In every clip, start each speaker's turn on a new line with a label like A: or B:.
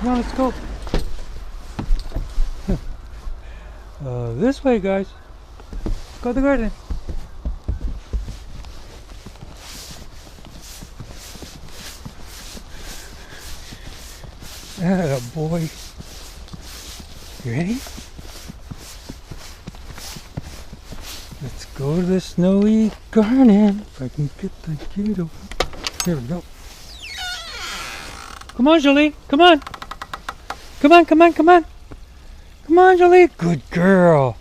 A: Come on, let's go. This way, guys. Let's go to the garden. Oh boy. You ready? Let's go to the snowy garden. If I can get the gate open. Here we go. Come on, Jolie. Come on. Come on, come on, come on. Come on, Jolie. Good girl.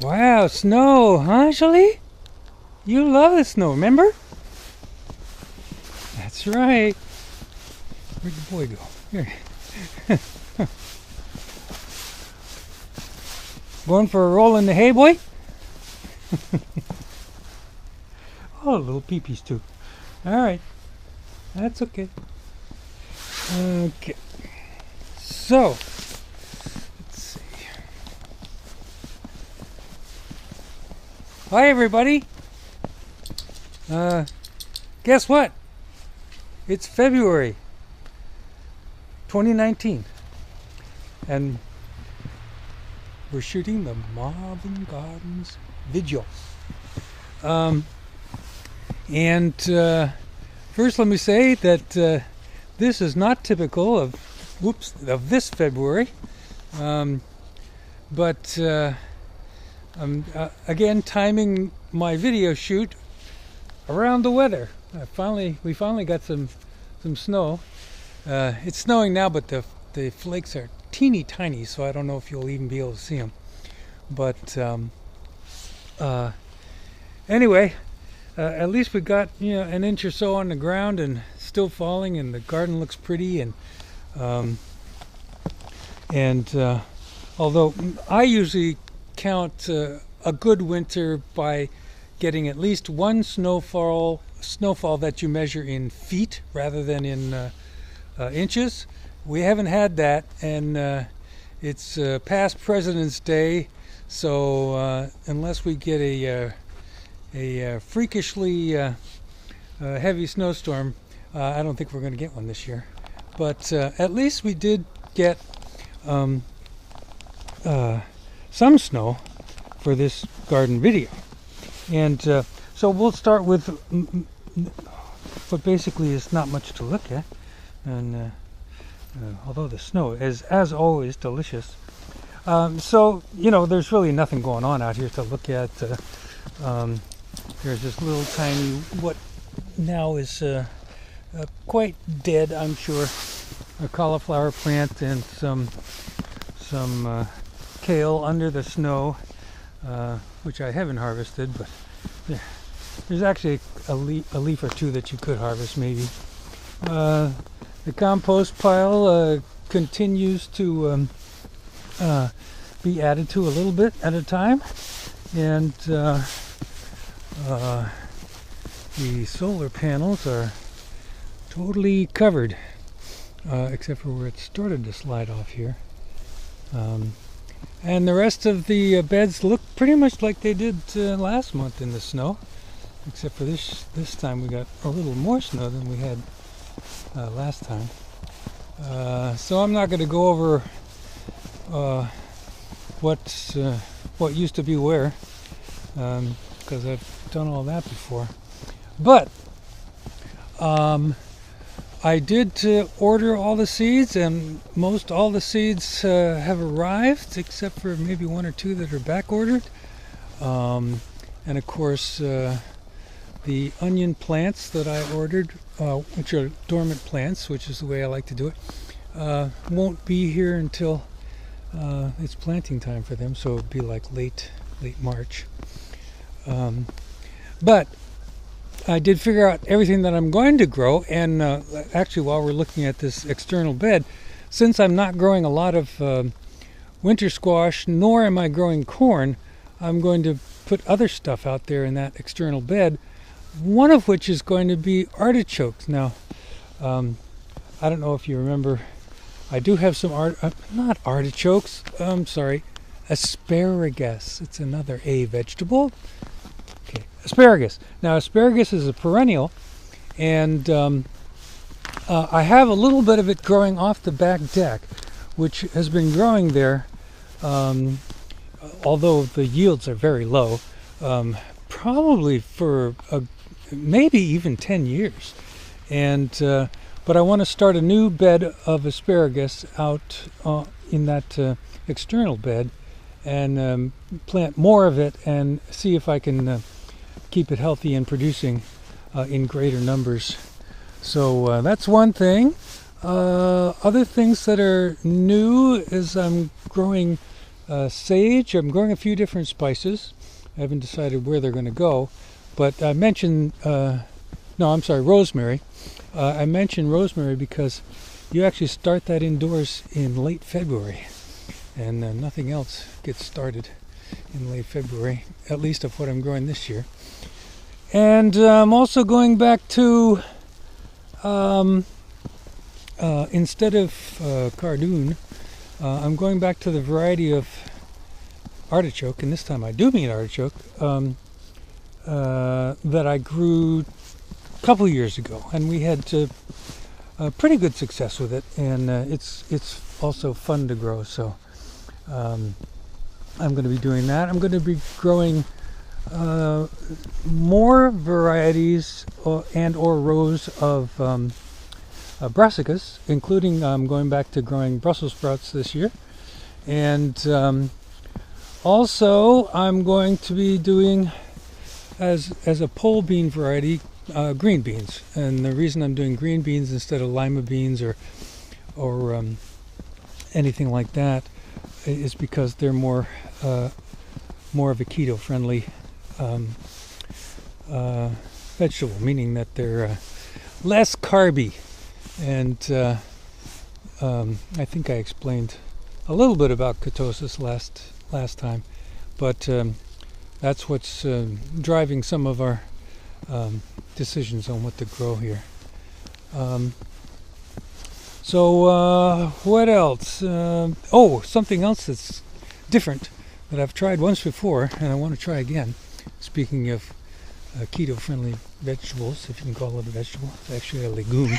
A: Wow, snow, huh, Jolie? You love the snow, remember? That's right. Where'd the boy go? Here. Going for a roll in the hay, boy? Oh, little peepees too. All right. That's okay. Okay. So, let's see. Hi, everybody. Guess what? It's February 2019. And we're shooting the Marvin Gardens video. First let me say that this is not typical of this February. But I'm again timing my video shoot around the weather. We finally got some snow. It's snowing now, but the flakes are teeny tiny, so I don't know if you'll even be able to see them. But anyway, at least we got an inch or so on the ground, and still falling, and the garden looks pretty. And although I usually count a good winter by getting at least one snowfall that you measure in feet rather than in inches. We haven't had that, and it's past President's Day, so unless we get a freakishly heavy snowstorm, I don't think we're going to get one this year. But at least we did get some snow for this garden video. And so we'll start with what basically is not much to look at. And although the snow is, as always, delicious. So, there's really nothing going on out here to look at. There's this little tiny, what now is quite dead, I'm sure, a cauliflower plant, and some kale under the snow, which I haven't harvested, but there's actually a leaf or two that you could harvest, maybe. The compost pile continues to be added to a little bit at a time, and the solar panels are totally covered, except for where it started to slide off here. And the rest of the beds look pretty much like they did last month in the snow, except for this time we got a little more snow than we had last time. So I'm not going to go over what used to be where, because I've done all that before. But I did order all the seeds, and most all the seeds have arrived, except for maybe one or two that are back ordered. And of course, the onion plants that I ordered, which are dormant plants, which is the way I like to do it, won't be here until it's planting time for them, so it'll be like late March. But I did figure out everything that I'm going to grow, and actually while we're looking at this external bed, since I'm not growing a lot of winter squash, nor am I growing corn, I'm going to put other stuff out there in that external bed, one of which is going to be artichokes. Now, I don't know if you remember, I do have some not artichokes, sorry, asparagus. It's another A vegetable. Okay, asparagus. Now, asparagus is a perennial, and I have a little bit of it growing off the back deck, which has been growing there, although the yields are very low, probably for maybe even 10 years. And but I want to start a new bed of asparagus out in that external bed, and plant more of it and see if I can keep it healthy and producing in greater numbers. So that's one thing. Other things that are new is I'm growing sage. I'm growing a few different spices. I haven't decided where they're going to go, but I mentioned rosemary. I mentioned rosemary because you actually start that indoors in late February, and nothing else gets started in late February, at least of what I'm growing this year. And I'm also going back to, instead of cardoon, I'm going back to the variety of artichoke, and this time I do mean artichoke, that I grew a couple years ago, and we had pretty good success with it, and it's also fun to grow. So I'm going to be doing that. I'm going to be growing more varieties and or rows of brassicas, including I'm going back to growing Brussels sprouts this year, and also I'm going to be doing as a pole bean variety green beans. And the reason I'm doing green beans instead of lima beans or anything like that is because they're more of a keto friendly vegetable, meaning that they're less carby. And I think I explained a little bit about ketosis last time, but that's what's driving some of our decisions on what to grow here. So what else? Something else that's different that I've tried once before and I want to try again. Speaking of keto-friendly vegetables, if you can call it a vegetable, it's actually a legume,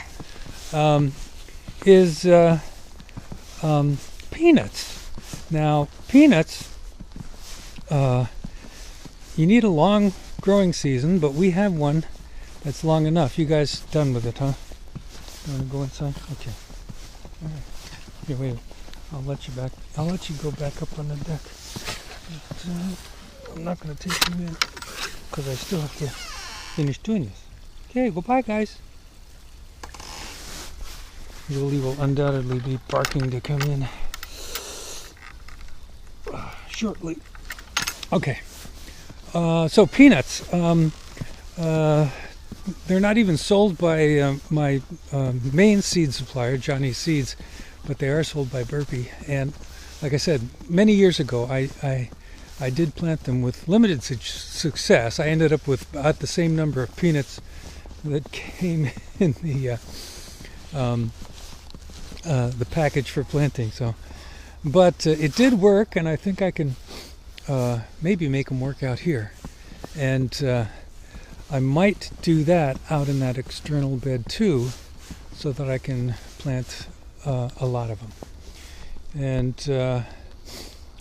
A: is peanuts. Now, peanuts, you need a long growing season, but we have one that's long enough. You guys done with it, huh? You want to go inside? Okay. All right. Here, wait. I'll let you go back up on the deck. But, I'm not going to take you in because I still have to finish doing this. Okay, goodbye, guys. Julie will undoubtedly be barking to come in shortly. Okay. So peanuts. They're not even sold by my main seed supplier, Johnny's Seeds, but they are sold by Burpee. And like I said, many years ago, I did plant them with limited success. I ended up with about the same number of peanuts that came in the package for planting. So, but it did work, and I think I can maybe make them work out here. And I might do that out in that external bed too, so that I can plant a lot of them. And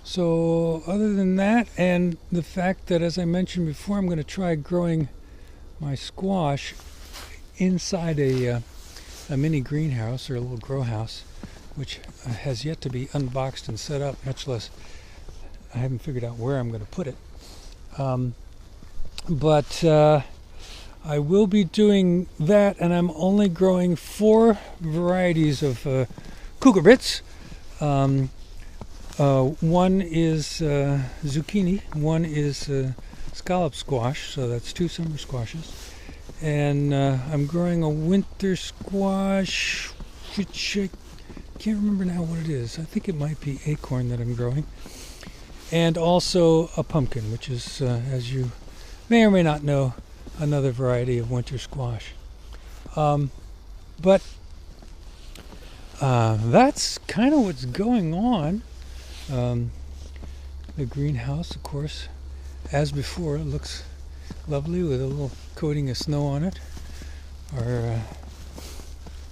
A: so other than that, and the fact that, as I mentioned before, I'm going to try growing my squash inside a mini greenhouse or a little grow house, which has yet to be unboxed and set up, much less I haven't figured out where I'm going to put it. But I will be doing that, and I'm only growing 4 varieties of cucurbits. One is zucchini, one is scallop squash, so that's 2 summer squashes. And I'm growing a winter squash, which I can't remember now what it is. I think it might be acorn that I'm growing. And also a pumpkin, which is, as you may or may not know, another variety of winter squash. But that's kind of what's going on. The greenhouse, of course, as before, looks lovely with a little coating of snow on it. Our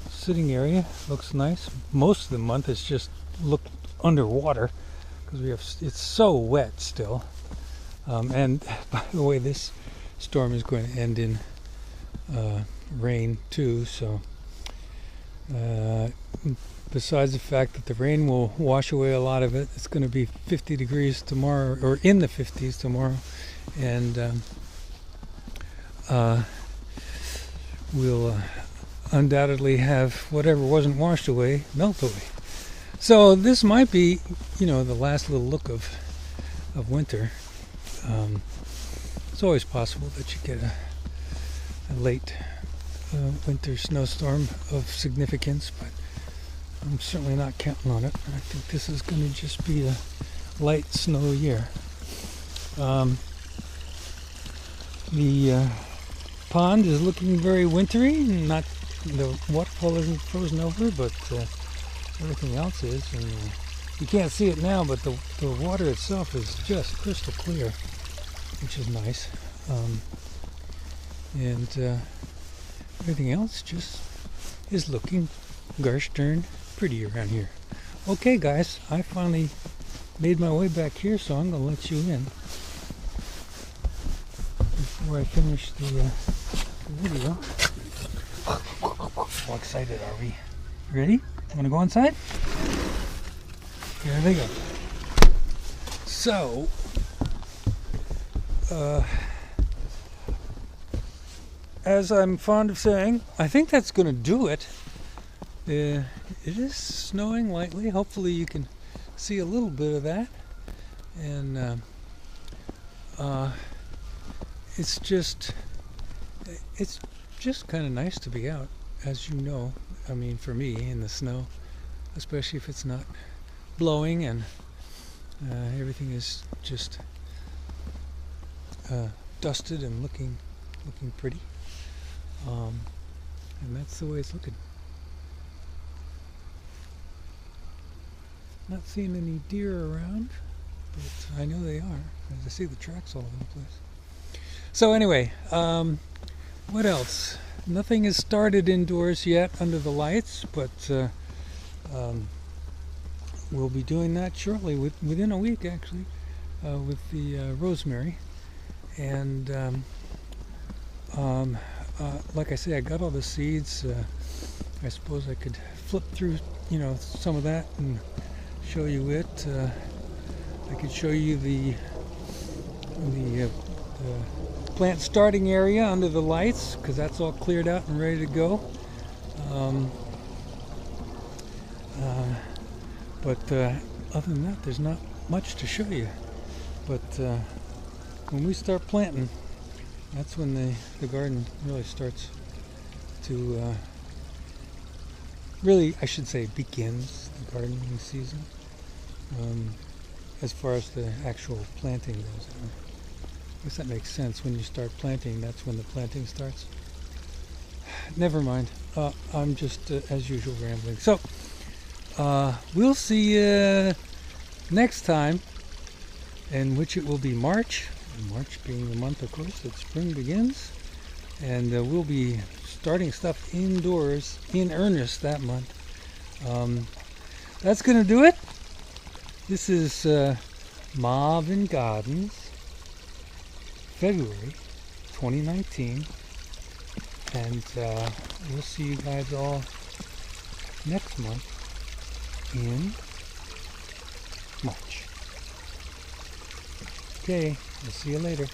A: sitting area looks nice. Most of the month it's just looked underwater because it's so wet still. And by the way, this storm is going to end in rain too, so besides the fact that the rain will wash away a lot of it, it's going to be 50 degrees tomorrow, or in the 50s tomorrow, and we'll undoubtedly have whatever wasn't washed away melt away. So this might be, the last little look of winter. It's always possible that you get a late winter snowstorm of significance, but I'm certainly not counting on it. I think this is going to just be a light snow year. The pond is looking very wintry. Not the waterfall isn't frozen over, but everything else is. And you can't see it now, but the water itself is just crystal clear, which is nice. And everything else just is looking gosh darn pretty around here. Okay, guys, I finally made my way back here, so I'm going to let you in before I finish the video. How excited are we? Ready? Want to go inside? Here they go. So, as I'm fond of saying, I think that's going to do it. It is snowing lightly. Hopefully you can see a little bit of that. And it's just kind of nice to be out, as you know. I mean, for me, in the snow, especially if it's not blowing and everything is just dusted and looking pretty. And that's the way it's looking. Not seeing any deer around, but I know they are, as I see the tracks all over the place. So anyway, what else? Nothing has started indoors yet under the lights, but we'll be doing that shortly, within a week actually, with the rosemary. And like I say, I got all the seeds. I suppose I could flip through, some of that and show you it. I could show you the plant starting area under the lights, because that's all cleared out and ready to go. But other than that, there's not much to show you. But when we start planting, that's when the garden really starts to really, I should say, begins the gardening season. As far as the actual planting goes, I guess that makes sense. When you start planting, that's when the planting starts. Never mind. I'm just, as usual, rambling. So, we'll see you next time, in which it will be March. March being the month, of course, that spring begins. And we'll be starting stuff indoors in earnest that month. That's going to do it. This is Marvin Gardens, February 2019. And we'll see you guys all next month in March. Okay, we'll see you later.